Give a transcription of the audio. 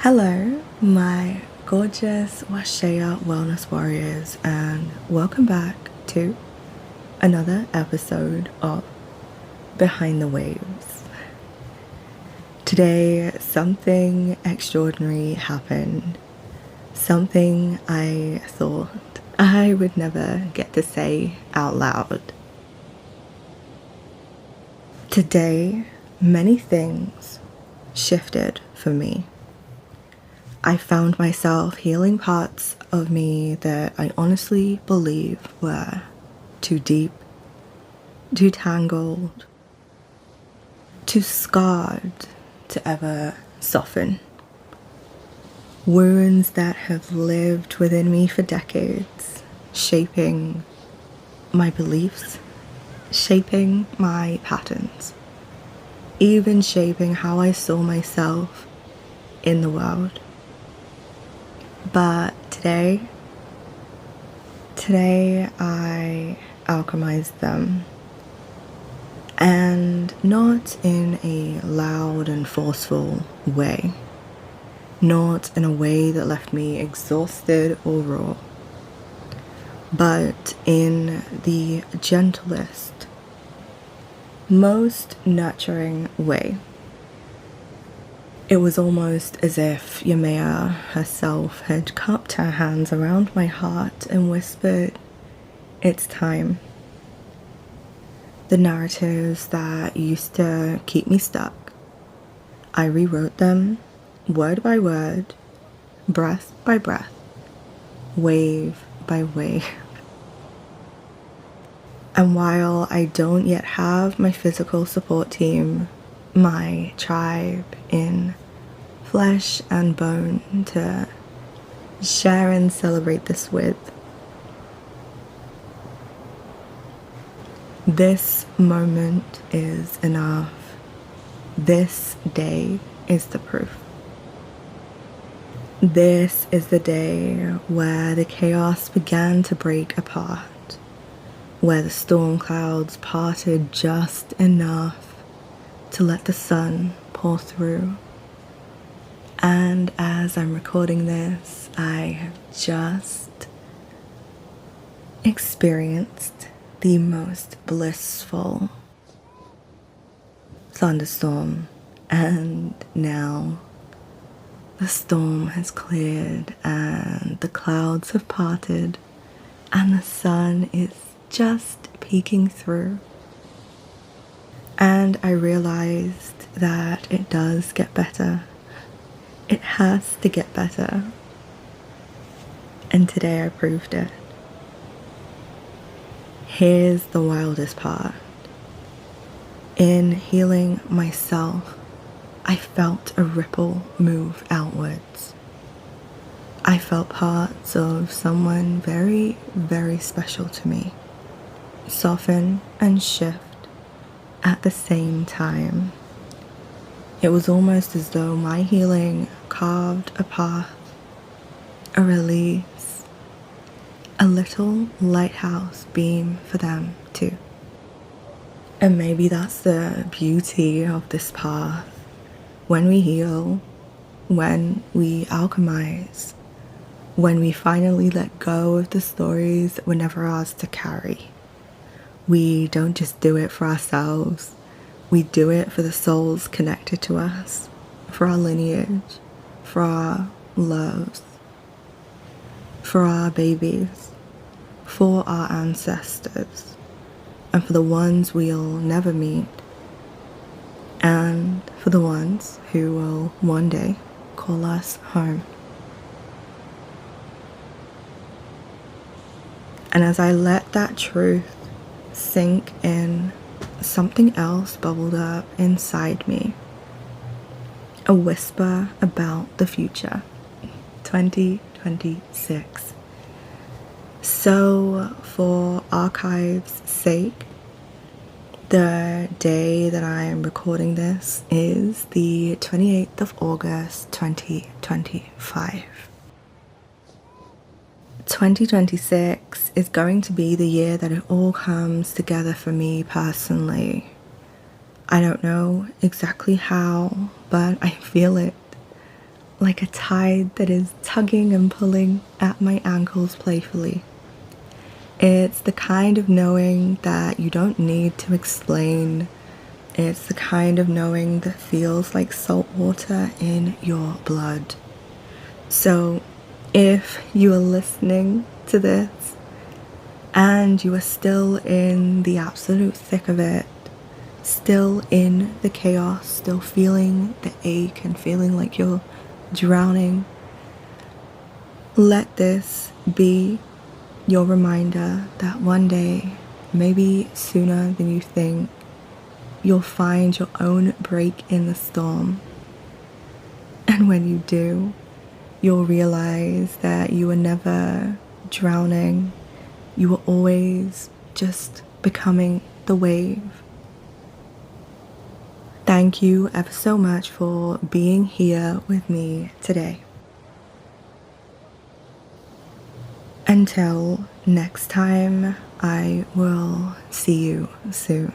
Hello, my gorgeous Washea wellness warriors, and welcome back to another episode of Behind the Waves. Today, something extraordinary happened. Something I thought I would never get to say out loud. Today, many things shifted for me. I found myself healing parts of me that I honestly believe were too deep, too tangled, too scarred to ever soften. Wounds that have lived within me for decades, shaping my beliefs, shaping my patterns, even shaping how I saw myself in the world. But today I alchemized them, and not in a loud and forceful way, not in a way that left me exhausted or raw, but in the gentlest, most nurturing way. It was almost as if Yemaya herself had cupped her hands around my heart and whispered, "It's time." The narratives that used to keep me stuck, I rewrote them word by word, breath by breath, wave by wave. And while I don't yet have my physical support team, my tribe in flesh and bone to share and celebrate this with, this moment is enough. This day is the proof. This is the day where the chaos began to break apart, where the storm clouds parted just enough to let the sun pour through. And as I'm recording this, I have just experienced the most blissful thunderstorm, and now the storm has cleared and the clouds have parted and the sun is just peeking through. And I realized that it does get better. It has to get better. And today I proved it. Here's the wildest part. In healing myself, I felt a ripple move outwards. I felt parts of someone very, very special to me soften and shift at the same time. It was almost as though my healing carved a path, a release, a little lighthouse beam for them too. And maybe that's the beauty of this path. When we heal, when we alchemize, when we finally let go of the stories that were never ours to carry, we don't just do it for ourselves. We do it for the souls connected to us, for our lineage, for our loves, for our babies, for our ancestors, and for the ones we'll never meet, and for the ones who will one day call us home. And as I let that truth sink in, something else bubbled up inside me. A whisper about the future. 2026. So, for archive's sake, the day that I am recording this is the 28th of August, 2025. 2026 is going to be the year that it all comes together for me personally. I don't know exactly how, but I feel it. like a tide that is tugging and pulling at my ankles playfully. It's the kind of knowing that you don't need to explain. It's the kind of knowing that feels like salt water in your blood. So if you are listening to this and you are still in the absolute thick of it, still in the chaos, still feeling the ache and feeling like you're drowning, let this be your reminder that one day, maybe sooner than you think, you'll find your own break in the storm. And when you do, you'll realize that you were never drowning. You were always just becoming the wave. Thank you ever so much for being here with me today. Until next time, I will see you soon.